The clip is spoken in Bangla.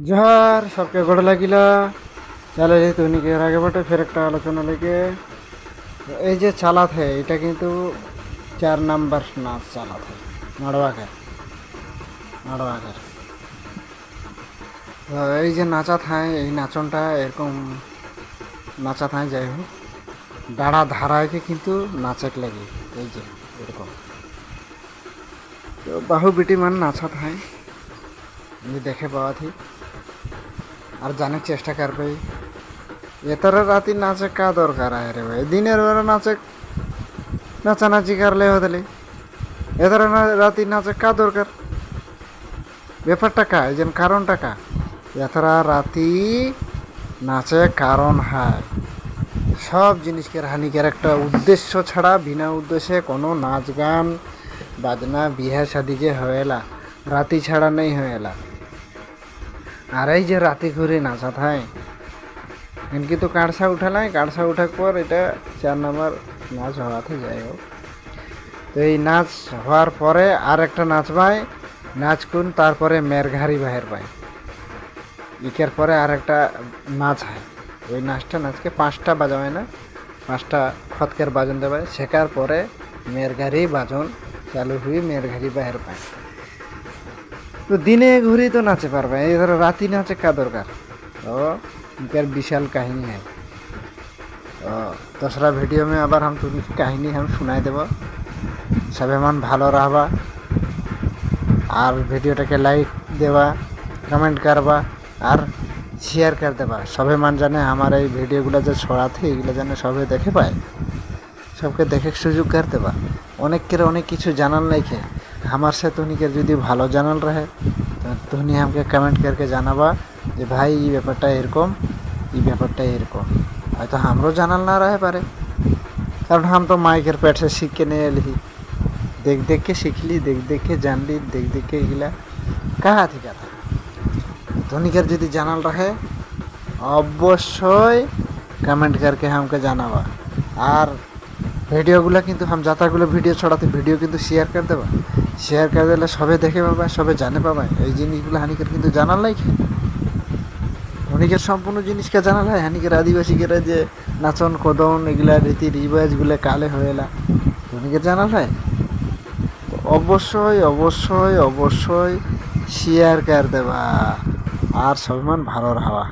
जोहार सबके गोड़ लागिला। चले रही तो के आगे बटे फिर एक आलोचना लेके এই যে চালাত है এটা কিন্তু 4 নাম্বার নাচ চালাত है মাড়োয়াঘাট এই যে নাচা থায় এই নাচনটা এরকম নাচা থায় যাই হোক দাঁড়া ধারায়কে কিন্তু নাচেক লাগে এই যে এরকম তো বাহু বেটি মান নাচা থায় আমি দেখে পাওয়া থি আর জানার চেষ্টা করবে এতরা রাতি নাচে কা দরকার আছে রে ভাই দিনের বেলা নাচে নাচানাচি করলে হতলে এতরা রাতি নাচে কা দরকার ব্যাপারটা কা এই যে কারণটা কা এতরা রাতি নাচে কারণ হয় সব জিনিসকে হানিকার একটা উদ্দেশ্য ছাড়া বিনা উদ্দেশ্যে কোনো নাচ গান বাজনা বিয়ে শাদি যে হয়েলা রাতি ছাড়া নেই হয়েলা আর এই যে রাতে ঘুরে নাচা থায় इनकी तो काड़सा उठाला काड़सा उठा पर এটা 4 নাম্বার নাচ হওয়াতে যাই হোক তো এই নাচ হওয়ার পরে আর একটা নাচ ভাই নাচ কোন তারপরে মেরঘারি বাহির ভাই ইকের পরে আর একটা নাচ হয় ওই নাচটা নাচকে 5টা বাজায় না 5টা খতকের বাজন দেবে শেখার পরে মেরঘারি বাজন চালু হয়ে মেরঘারি বাহির পায় তো দিনে ঘুরি তো নাচে পারবে এই ধরো রাতি নাচে কা দরকার তো इनका विशाल कहानी है। तो दूसरा वीडियो में अगर हम तुम्हें कहानी हम सुनाई देव सभी मन भालो रहबा और वीडियोटा के लाइक देवा कमेंट करवा और शेयर कर देवा सभी मन जाने हमारे भिडियोगुलो जो छड़ाते एगुलो जाने सभी देखे पाए सबके देखे सुযোগ कर देवा अनेक अनेक किछु जानल लाइके हमार से तुनिके यदि भालो जानल रहे तो तुनी हमके कमेंट करके जानाबा যে ভাই এই ব্যাপারটা এরকম হয়তো हमरो জানাল না रहे पारे कारण हम तो माइकेर पेट से सीख के नहीं एली देख के सीखली देख के जानली देख के एগুলা कहा थी कथा धनिकर यदि জানাল रहे অবশ্যই कमेंट करके हमके জানাবা আর ভিডিওগুলো কিন্তু हम যাতাগুলো ভিডিও ছড়াতে ভিডিও কিন্তু শেয়ার করে দেবা শেয়ার করে দিলে সবে দেখে পাবা সবে জানে পাবা এই জিনিসগুলো হানিকার কিন্তু জানাল লাইকে অনেকের সম্পূর্ণ জিনিসকে জানাল হয় হানিকের আদিবাসীকেরা যে নাচন কদন এগুলা রীতি রিবাজগুলো কালে হয়েলা অনেকের জানাল হয় তো অবশ্যই শেয়ার করে দেবা আর সবমান ভালো রাখবা।